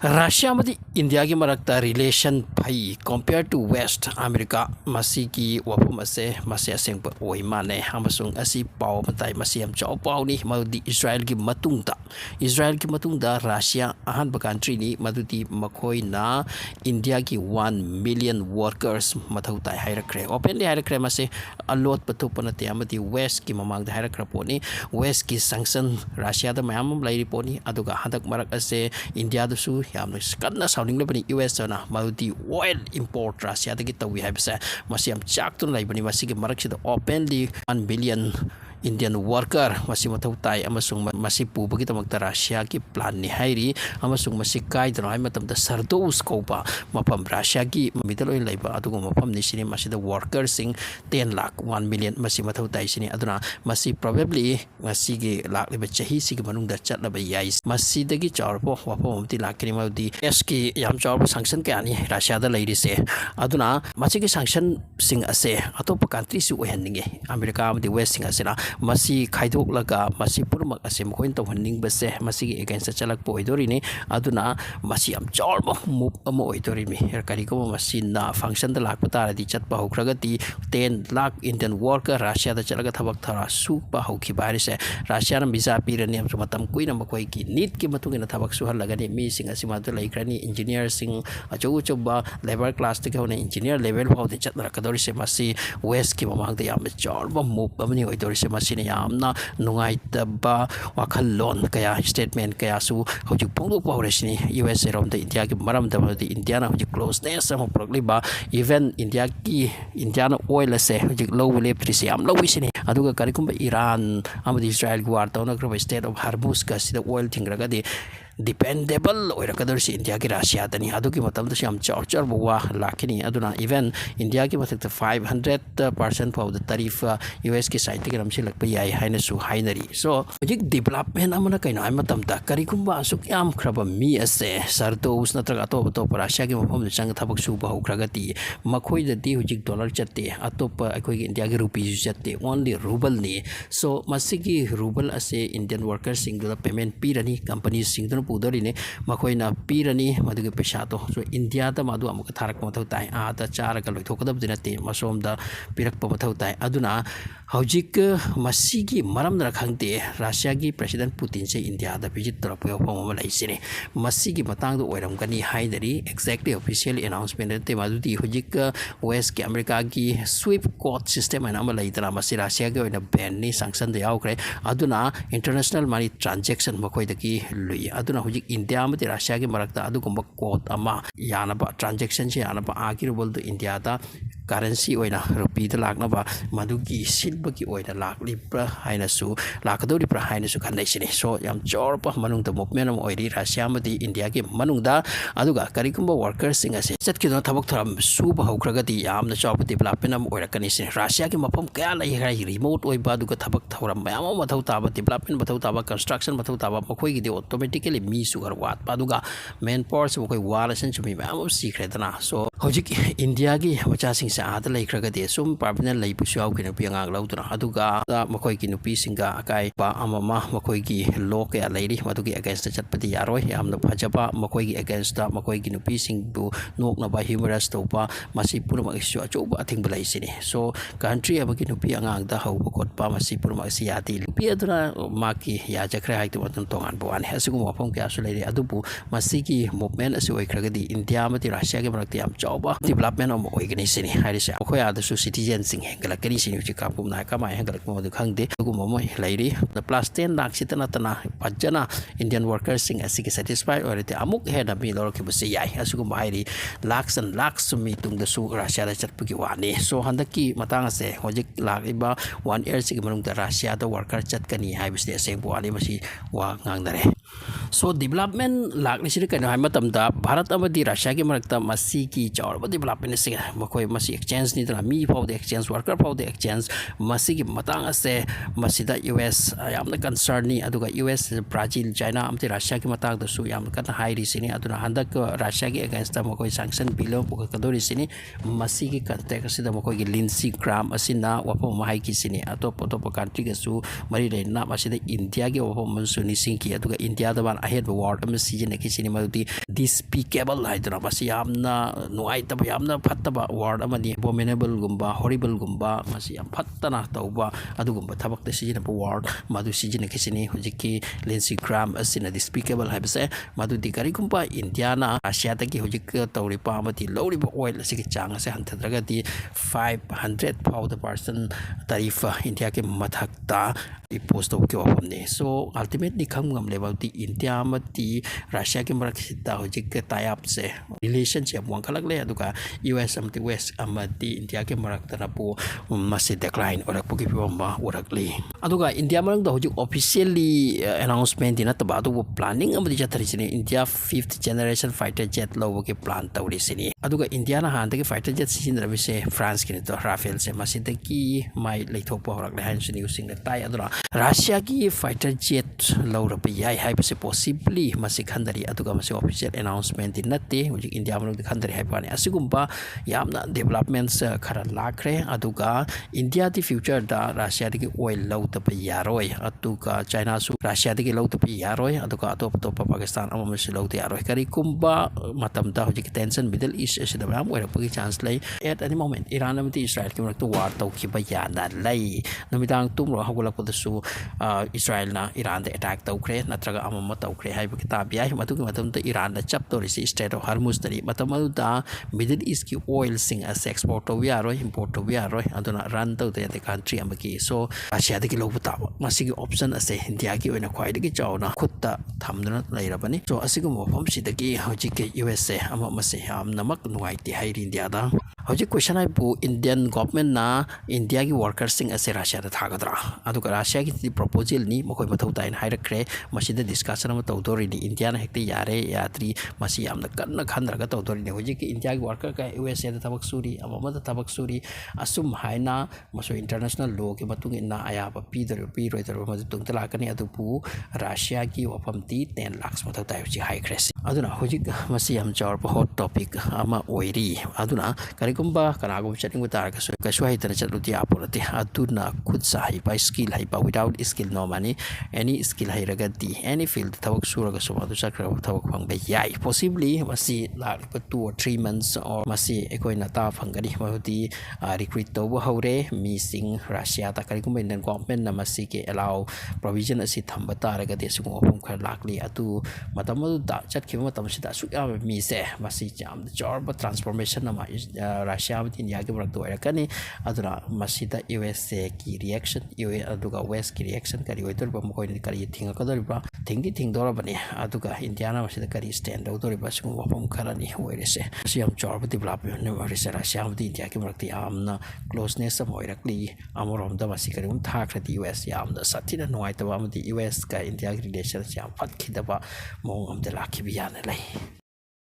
Russia amadi India ki marakta relation phai compared to West America masi ki wapum ase masi aseng pa oi mane amasung asi pau matai masi am chau pau ni madi Israel ki matungda Russia ahan ba country ni madudi makhoi na India ki 1 million workers mathau tai hairakre openly hairakre mase alot patu panate amadi West ki mamang da hairakra poni West ki sanction Russia da mayam lai poni aduga hadak marak ase India da su yamna kanna sounding lebani US na maldi oil import Russia da kita we have sa masiam chak tun lai bani masigi marak sida openly 1 billion Indian worker masi mathau tai amasung masi pu bagi tamak Russia ki plan ni hairi amasung masi kai dano ai matam da sardos ko pa mapam Russia ki middle oil lai ba adu mapam ni sini masi da worker sing 10 lakh 1 million masi mathau tai sini aduna masi probably masi gi lak le ba chahi si gi manung da chat la ba yai masi da gi chawr po wapom ti lak ni ma di es ki yam chawr sanction ka ni Russia da lai ri se aduna masi gi sanction sing ase atop country su ohen ninge America am di West sing ase na masi khaidok laga masi purmak ase mkoin to hanning base masi gi against chalak po idori ni aduna masi am chawr mo move amo idori mi kari ko masi na function da lak pata di chat pa hokraga ti 10 lakh Indian worker Russia da chalaga thabak thara su pa hokhi bari se Russia na visa pi rani am matam kuina makoi ki need ki matung na thabak su hal laga ni mi sing asima to lai krani engineer sing achu choba labor class te ko na engineer level phau de chat ra kadori se masi West ki mamang de yam chawr mo move amani idori se masi yamna nungai taba wakhallon kaya statement kaya su hoju pongdo pawresni US rom the India ki maram da India na hoju closeness am progliba even India na oil se hoju low electricity am low isini aduga karikumba Iran amadi Israel war tawna kro state of Hormuz ka sida oil thingraga de dependable oira kadar si India ki Russia tani adu ki matam to siam char buwa lakini aduna even India ki matak 500% of the tariff US ki side ki ramsi lakpa yai haina su hainari so project development amana kaina ai matam ta kari kumba asuk yam khraba mi ase sarto usna traga to Russia ki mafam chang thabak su ba ukragati makhoi da di hujik dollar chatte atop akoi ki India ki rupee chatte only ruble ni so masigi ruble ase Indian workers single payment pirani companies single pudari ne makoi na pirani maduge pesa to so India da madu amuk tharak mathau tai a da chara ka loithok da dinate masom da pirak pa mathau tai aduna hojik masigi maram na khangte Russia gi president Putin se India da visit tor pa pom ma lai sine masigi matang do oiram kani haidari exactly official announcement te madu di hojik West ki America gi swift court system ana ma lai tara masi Russia gi oina ban ni sanction de yaukre aduna international money transaction makoi da ki lui aduna hojik India ma Russia gi marakta adu komba court ama yana ba transaction se yana ba agir bol do India da currency oina rupee da lakna ba madu gi silba ki oina lakli pra haina su lakadori pra haina su khanai sini so yam chor pa manung da movement am oiri Russia ma di India gi manung da aduga karikumba workers sing ase chat ki do thabak thoram su ba hokraga di yam na chop development am oira kani sini Russia gi mapam kaya lai hai remote oi ba duga thabak thoram mayam mathau ta ba development mathau ta ba construction mathau ta ba makoi gi de automatically mi su gar wat pa duga main power su makoi wala sen chu mi mayam secret na so hojik India gi macha sing sa ada lai kraga de sum permanent lai pu shaw ki nupi angang lau tuna aduga da makoi ki nupi singa akai pa amama makoi ki law ke alairi madugi against the chatpati yaroi amna phajapa makoi ki against da makoi ki nupi sing bu nok na ba humorous to pa masi purma issue acho ba thing bulai sini so country abaki nupi angang da hau kot pa masi purma si yati pi aduna maki ya jakra hai tu matun tongan buan hasigu mapom ke asu lai adubu masi ki movement asu oi kraga di India ma ti Russia ke marakti am chawba development am oi gani sini hai se akhoi ada su citizen sing hengala kani sini chi kapum na ka mai hengala ko du khangde gu momoi lairi the plus 10 lakh sitana tana pajana Indian workers sing asiki satisfy or te amuk he da bi lor ki busi yai asugu mairi lakhs and lakhs mi tung da su Russia da chat pugi wani so handaki matang ase hojik lakh iba 1 year sig manung da Russia da worker chat kani hai bisi ase buani masi wa ngang dare so development lakh ni sini kan hai matam da Bharat amadi Russia ki marakta masi ki chawr ba development sing makoi masi exchange ni da mi for the exchange worker for the exchange masi ki matang ase masi da US yamna concern ni aduga US Brazil China amti Russia ki matang da su yam kan hai ri sini aduna handak Russia ki against da makoi sanction below ko kadori sini masi ki contact ase da makoi ki Lindsey Graham asina wapo mahai ki sini atop country ga su mari le na masi da India ki wapo mun su ni sing ki aduga India da ban ꯑꯍꯦꯟꯕ word ꯑꯃ ꯁꯤꯖꯤꯟꯅꯈꯤꯁꯤꯅꯤ ꯃꯗꯨꯗꯤ ꯗꯤꯁꯄꯤꯀꯦꯕꯜ ꯍꯥꯏꯗꯅ ꯃꯁꯤ ꯌꯥꯝꯅ ꯅꯨꯡꯉꯥꯏꯇꯕ ꯌꯥꯝꯅ ꯐꯠꯇꯕ word ꯑꯃꯅꯤ ꯑꯦꯕꯣꯃꯤꯅꯦꯕꯜꯒꯨꯝꯕ ꯍꯣꯔꯤꯕꯜꯒꯨꯝꯕ ꯃꯁꯤ ꯌꯥꯝ ꯐꯠꯇꯅ ꯇꯧꯕ ꯑꯗꯨꯒꯨꯝꯕ ꯊꯕꯛꯇ ꯁꯤꯖꯤꯟꯅꯕ ꯋꯥꯔꯗ ꯃꯗꯨ ꯁꯤꯖꯤꯟꯅꯈꯤꯁꯤꯅꯤ ꯍꯧꯖꯤꯛꯀꯤ ꯂꯤꯟꯁꯤ ꯒ꯭ꯔꯥꯝ ꯑꯁꯤꯅ ꯗꯤꯁꯄꯤꯀꯦꯕꯜ ꯍꯥꯏꯕꯁꯦ ꯃꯗꯨꯗꯤ ꯀꯔꯤꯒꯨꯝꯕ ꯏꯟꯗꯤꯌꯥꯅ ꯔꯁꯤꯌꯥꯗꯒꯤ ꯍꯧꯖꯤꯛ ꯇꯧꯔꯤꯕ ꯑꯃꯗꯤ ꯂꯧꯔꯤꯕ ꯑꯣꯏꯜ ꯑꯁꯤꯒꯤ ꯆꯥꯡ ꯑꯁꯦ ꯍꯟꯊꯗ꯭ꯔꯒꯗꯤ 500 ꯐꯥꯎꯗ ꯄꯥꯔꯁꯦꯟ ꯇꯥꯔꯤꯐ ꯏꯟꯗꯤꯌꯥꯒꯤ ꯃꯊꯛꯇ ꯏꯝꯄꯣꯁ ꯇꯧꯕꯒꯤ ꯋꯥꯐꯝꯅꯤ ꯁꯣ ꯑꯜꯇꯤꯃꯦꯠꯂꯤ ꯈꯪꯕ ꯉꯝꯂꯦꯕ ꯍꯧꯖꯤꯛꯇꯤ ꯏꯟꯗꯤꯌꯥ ꯑꯃꯗꯤ ꯔꯁꯤꯌꯥꯒꯤ ꯃꯔꯛꯁꯤꯗ ꯍꯧꯖꯤꯛ ꯇꯥꯏꯑꯞꯁꯦ ꯔꯤꯂꯦꯁꯟꯁꯦ ꯌꯥꯝ ꯋꯥꯡꯈꯠꯂꯛꯂꯦ ꯑꯗꯨꯒ ꯌꯨ ꯑꯦꯁ ꯑꯃꯗꯤ ꯋꯦꯁ ꯑꯃꯗꯤ ꯏꯟꯗꯤꯌꯥꯒꯤ ꯃꯔꯛꯇꯅꯕꯨ ꯃꯁꯤ ꯗꯦꯀ꯭ꯂꯥꯏꯟ ꯑꯣꯏꯔꯛꯄꯒꯤ ꯐꯤꯕꯝ ꯑꯃ ꯎꯔꯛꯂꯤ ꯑꯗꯨꯒ ꯏꯟꯗꯤꯌꯥ ꯃꯅꯨꯡꯗ ꯍꯧꯖꯤꯛ ꯑꯣꯐꯤꯁꯤꯌꯦꯜꯂꯤ ꯑꯦꯅꯥꯎꯟꯁꯃꯦꯟꯇꯤ ꯅꯠꯇꯕ ꯑꯗꯨꯕꯨ ꯄ꯭ꯂꯥꯅꯤꯡ ꯑꯃꯗꯤ ꯆꯠꯊꯔꯤꯁꯤꯅꯤ India 5th generation fighter jet ꯂꯧꯕꯒꯤ ꯄ꯭ꯂꯥꯟ ꯇꯧꯔꯤꯁꯤꯅꯤ ꯑꯗꯨꯒ ꯏꯟꯗꯤꯌꯥꯅ ꯍꯥꯟꯅꯗꯒꯤ ꯐꯥꯏꯇꯔ ꯖꯦꯠ ꯁꯤꯖꯤꯟꯅꯔꯝꯃꯤꯁꯦ ꯐ꯭ꯔꯥꯟꯁꯀꯤꯅꯤꯗꯣ ꯔꯥꯐꯦꯜꯁꯦ ꯃꯁꯤꯗꯒꯤ ꯃꯥꯏ ꯂꯩꯊꯣꯛꯄ ꯍꯧꯔꯛꯂꯦ ꯍꯥꯏꯅꯁꯨ ꯅ꯭ꯌꯨꯁꯁꯤꯡꯗ ꯇꯥꯏ ꯑꯗꯨꯅ ꯔꯁꯤꯌꯥꯒꯤ ꯐꯥꯏꯇꯔ ꯖꯦꯠ ꯂꯧꯔꯕ ꯌꯥꯏ ꯍꯥꯏꯕꯁꯤ ꯄꯣꯁꯤꯕꯂꯤ ꯃꯁꯤ ꯈꯟꯗꯔꯤ ꯑꯗꯨꯒ ꯃꯁꯤ ꯑꯣꯐꯤꯁꯤꯌꯦꯜ ꯑꯦꯅꯥꯎꯟꯁꯃꯦꯟꯇꯤ ꯅꯠꯇꯦ ꯍꯧꯖꯤꯛ ꯏꯟꯗꯤꯌꯥ ꯃꯅꯨꯡꯗ ꯈꯟꯗꯔꯤ ꯍꯥꯏꯕ ꯋꯥꯅꯤ ꯑꯁꯤꯒꯨꯝꯕ ꯌꯥꯝꯅ ꯗꯦꯕꯂꯞꯃꯦꯟꯠꯁ ꯈꯔ ꯂꯥꯛꯈ꯭ꯔꯦ ꯑꯗꯨꯒ ꯏꯟꯗꯤꯌꯥꯗꯤ ꯐ꯭ꯌꯨꯆꯔꯗ ꯔꯁꯤꯌꯥꯗꯒꯤ ꯑꯣꯏꯜ ꯂꯧꯗꯕ ꯌꯥꯔꯣꯏ ꯑꯗꯨꯒ ꯆꯥꯏꯅꯥꯁꯨ ꯔꯁꯤꯌꯥꯗꯒꯤ ꯂꯧꯗꯕ ꯌꯥꯔꯣꯏ ꯑꯗꯨꯒ ꯑꯇꯣꯞ ꯑꯇꯣꯞꯄ ꯄꯥꯀꯤꯁꯇꯥꯟ ꯑꯃꯁꯨ ꯂꯧꯗ ꯌꯥꯔꯣꯏ ꯀꯔꯤꯒꯨꯝꯕ ꯃꯇꯝꯗ ꯍꯧꯖꯤꯛꯀꯤ ꯇꯦꯟꯁꯟ ꯃꯤꯗꯜ ꯏꯁ ꯑꯁꯤꯗ ꯃꯌꯥꯝ ꯑꯣꯏꯔꯛꯄꯒꯤ ꯆꯥꯟꯁ ꯂꯩ ꯑꯦꯠ ꯑꯦꯅꯤ ꯃꯣꯃꯦꯟꯠ ꯏꯔꯥꯟ ꯑꯃꯗꯤ ꯏꯁꯔꯥꯏꯜꯒꯤ ꯃꯔꯛꯇ ꯋꯥꯔ ꯇꯧꯈꯤꯕ ꯌꯥꯅ ꯂꯩ ꯅꯨꯃꯤꯗꯥꯡ ꯇꯨꯝꯔꯒ ꯍꯧꯒꯠꯂꯛꯄꯗꯁꯨ ꯏꯁꯔꯥꯏꯜꯅ ꯏꯔꯥꯟꯗ ꯑꯦꯇꯦꯛ ꯇꯧꯈ꯭ꯔꯦ ꯅꯠꯇ꯭ꯔꯒ ꯑꯃ ꯇꯧꯈ꯭ꯔꯦ ꯍꯥꯏꯕꯒꯤ ꯇꯥꯕ ꯌꯥꯏ ꯃꯗꯨꯒꯤ ꯃꯇꯝꯗ ꯏꯔꯥꯟꯗ ꯆꯞꯇꯧꯔꯤꯁꯤ ꯁ꯭ꯇꯦꯠ ꯑꯣꯐ ꯍꯔꯃꯨꯁꯇꯅꯤ ꯃꯇꯝ ꯑꯗꯨꯗ ꯃꯤꯗꯜ ꯏꯁꯀꯤ ꯑꯣꯏꯜꯁꯤꯡ ꯑꯁꯦ ꯑꯦꯛꯁꯄꯣꯔꯠ ꯇꯧꯕ ꯌꯥꯔꯣꯏ ꯏꯝꯄꯣꯔꯠ ꯇꯧꯕ ꯌꯥꯔꯣꯏ ꯑꯗꯨꯅ ꯔꯟ ꯇꯧꯗ ꯌꯥꯗꯦ ꯀꯟꯇ꯭ꯔꯤ ꯑꯃꯒꯤ ꯁꯣ ꯔꯁꯤꯌꯥꯗꯒꯤ ꯂꯧꯕ ꯇꯥꯕ ꯃꯁꯤꯒꯤ ꯑꯣꯞꯁꯟ ꯑꯁꯦ ꯏꯟꯗꯤꯌꯥꯒꯤ ꯑꯣꯏꯅ ꯈ꯭ꯋꯥꯏꯗꯒꯤ ꯆꯥꯎꯅ ꯈꯨꯠꯇ ꯊꯝꯗꯨꯅ ꯂꯩꯔꯕꯅꯤ ꯁꯣ ꯑꯁꯤꯒꯨꯝꯕ ꯃꯐꯝꯁꯤꯗꯒꯤ ꯍꯧꯖꯤꯛꯀꯤ ꯌꯨ ꯑꯦꯁ ꯑꯦ ꯑꯃꯁꯦ ꯌꯥꯝꯅꯃꯛ ꯅꯨꯡꯉꯥꯏꯇꯦ ꯍꯥꯏꯔꯤ ꯏꯟꯗꯤꯌꯥꯗ ꯍꯧꯖꯤꯛ ꯀ꯭ꯋꯦꯁꯟ ꯍꯥꯏꯕꯨ ꯏꯟꯗꯤꯌꯟ ꯒꯣꯚꯔꯟꯃꯦꯟꯠꯅ ꯏꯟꯗꯤꯌꯥꯒꯤ ꯋꯥꯔꯀꯔꯁꯤꯡ ꯑꯁꯦ ꯔꯁꯤꯌꯥꯗ ꯊꯥꯒꯗ꯭ꯔꯥ ꯑꯗꯨꯒ ꯔꯁꯤꯌꯥꯒꯤꯗꯤ ꯄ꯭ꯔꯣꯄꯣꯖꯦꯜꯅꯤ ꯃꯈꯣꯏ ꯃꯊꯧ ꯇꯥꯏꯅ ꯍꯥꯏꯔꯛꯈ꯭ꯔꯦ ꯃꯁꯤꯗ ꯗꯤꯁꯀꯁꯟ ꯑꯃ ꯇꯧꯗꯣꯔꯤꯅꯤ ꯏꯟꯗꯤꯌꯥꯅ ꯍꯦꯛꯇ ꯌꯥꯔꯦ ꯌꯥꯗ꯭ꯔꯤ ꯃꯁꯤ ꯌꯥꯝꯅ ꯀꯟꯅ ꯈꯟꯅꯔꯒ ꯇꯧꯗꯣꯔꯤꯅꯤ ꯍꯧꯖꯤꯛꯀꯤ ꯏꯟꯗꯤꯌꯥꯒꯤ ꯋꯥꯔꯀꯔ ꯌꯨ ꯑꯦꯁ ꯑꯦꯗ ꯊꯕꯛ ꯁꯨꯔꯤ ꯑꯃꯗ ꯊꯕꯛ ꯁꯨꯔꯤ ꯑꯁꯨꯝ ꯍꯥꯏꯅ ꯃꯁꯨ ꯏꯟꯇꯔꯅꯦꯁꯅꯦꯜ ꯂꯣꯒꯤ ꯃꯇꯨꯡ ꯏꯟꯅ ꯑꯌꯥꯕ ꯄꯤꯔꯣꯏꯗꯧꯔꯤꯕ ꯃꯗꯨ ꯇꯨꯡꯗ ꯂꯥꯛꯀꯅꯤ ꯑꯗꯨꯕꯨ ꯔꯁꯤꯌꯥꯒꯤ ꯋꯥꯐꯝꯗꯤ 10 lakhs ꯃꯊꯧ ꯇꯥꯏ ꯍꯧꯖꯤꯛ ꯍꯥꯏꯈ꯭ꯔꯦ ꯑꯗꯨꯅ ꯍꯧꯖꯤꯛ ꯃꯁꯤ ꯌꯥꯝ ꯆꯥꯎꯔꯕ ꯍꯣꯠ ꯇꯣꯄꯤꯛ ꯑꯃ ꯑꯣꯏꯔꯤ ꯑꯗꯨꯅ ꯀꯔꯤꯒꯨꯝꯕ ꯀꯅꯥꯒꯨꯝꯕ ꯆꯠꯅꯤꯡꯕ ꯇꯥꯔꯒꯁꯨ ꯀꯩꯁꯨ ꯍꯩꯇꯅ ꯆꯠꯂꯨꯗꯤ ꯌꯥꯄꯣꯠꯇꯦ ꯑꯗꯨꯅ ꯈꯨꯠ ꯁꯥ ꯍꯩꯕ ꯁ꯭ꯀꯤꯜ ꯍꯩꯕ ꯋꯤꯗꯥꯎꯠ ꯁ꯭ꯀꯤꯜ ꯅꯣ ꯃꯅꯤ ꯑꯦꯅꯤ ꯁ꯭ꯀꯤꯜ ꯍꯩꯔꯒꯗꯤ ꯑꯦꯅꯤ ꯐꯤꯜꯗ ꯊꯕꯛ ꯁꯨꯔꯒꯁꯨ ꯃꯗꯨ ꯆꯠꯈ꯭ꯔꯒ ꯊꯕꯛ ꯐꯪꯕ ꯌꯥꯏ ꯄꯣꯁꯤꯕꯂꯤ ꯃꯁꯤ ꯂꯥꯛꯂꯤꯕ 2 or 3 months ꯑꯣꯔ ꯃꯁꯤ ꯑꯩꯈꯣꯏꯅ ꯇꯥꯕ ꯐꯪꯒꯅꯤ ꯃꯗꯨꯗꯤ ꯔꯤꯀ꯭ꯔꯨꯏꯠ ꯇꯧꯕ ꯍꯧꯔꯦ ꯃꯤꯁꯤꯡ ꯔꯁꯤꯌꯥꯗ ꯀꯔꯤꯒꯨꯝꯕ ꯏꯟꯗꯤꯌꯟ ꯒꯣꯚꯔꯟꯃꯦꯟꯠꯅ ꯃꯁꯤꯒꯤ ꯑꯦꯂꯥꯎ ꯄ꯭ꯔꯣꯕꯤꯖꯟ ꯑꯁꯤ ꯊꯝꯕ ꯇꯥꯔꯒꯗꯤ ꯑꯁꯤꯒꯨꯝꯕ ꯃꯐꯝ ꯈꯔ ꯂꯥꯛꯂꯤ ꯑꯗꯨ ꯃꯇꯝ ꯑꯗꯨꯗ ꯆꯠꯈꯤꯕ ꯃꯇꯝꯁꯤꯗ ꯑꯁꯨꯛ ꯌꯥꯝꯕ ꯃꯤꯁꯦ ꯃꯁꯤ ꯌꯥꯝꯅ ꯆꯥꯎꯔꯕ ꯇ꯭ꯔꯥꯟꯁꯐꯣꯔꯃꯦꯁꯟ ꯑꯃ ꯔꯁꯤꯌꯥ ꯑꯃꯗꯤ ꯏꯟꯗꯤꯌꯥꯒꯤ ꯃꯔꯛꯇ ꯑꯣꯏꯔꯛꯀꯅꯤ ꯑꯗꯨꯅ ꯃꯁꯤꯗ ꯌꯨ ꯑꯦꯁ ꯑꯦꯒꯤ ꯔꯤꯌꯦꯛꯁꯟ ꯑꯗꯨꯒ ꯋꯦꯁꯀꯤ ꯔꯤꯌꯦꯛꯁꯟ ꯀꯔꯤ ꯑꯣꯏꯗꯣꯔꯤꯕ ꯃꯈꯣꯏꯅ ꯀꯔꯤ ꯊꯤꯡꯉꯛꯀꯗꯧꯔꯤꯕ ꯊꯤꯡꯗꯣꯔꯕꯅꯤ ꯑꯗꯨꯒ ꯏꯟꯗꯤꯌꯥꯅ ꯃꯁꯤꯗ ꯀꯔꯤ ꯁ꯭ꯇꯦꯟ ꯇꯧꯗꯣꯔꯤꯕ ꯑꯁꯤꯒꯨꯝꯕ ꯋꯥꯐꯝ ꯈꯔꯅꯤ ꯑꯣꯏꯔꯤꯁꯦ ꯃꯁꯤ ꯌꯥꯝ ꯆꯥꯎꯔꯕ ꯗꯤꯕꯂꯞꯃꯦꯟ ꯑꯣꯏꯔꯤꯁꯦ ꯔꯁꯤꯌꯥ ꯑꯃꯗꯤ ꯏꯟꯗꯤꯌꯥꯒꯤ ꯃꯔꯛꯇ ꯌꯥꯝꯅ ꯀ꯭ꯂꯣꯁꯅꯦꯁ ꯑꯃ ꯑꯣꯏꯔꯛꯂꯤ ꯑꯃꯔꯣꯝꯗ ꯃꯁꯤ ꯀꯔꯤꯒꯨꯝꯕ ꯊꯥꯈ꯭ꯔꯗꯤ ꯌꯨ ꯑꯦꯁ ꯌꯥꯝꯅ ꯁꯥꯊꯤꯅ ꯅꯨꯡꯉꯥꯏꯇꯕ ꯑꯃꯗꯤ ꯌꯨ ꯑꯦꯁꯀ ꯏꯟꯗꯤꯌꯥꯒꯤ ꯔꯤꯂꯦꯁꯟꯁ ꯌꯥꯝ ꯐꯠꯈꯤꯗꯕ ꯃꯑꯣꯡ ꯑꯃꯗ ꯂꯥꯛꯈꯤꯕ ꯌꯥꯅ ꯂꯩ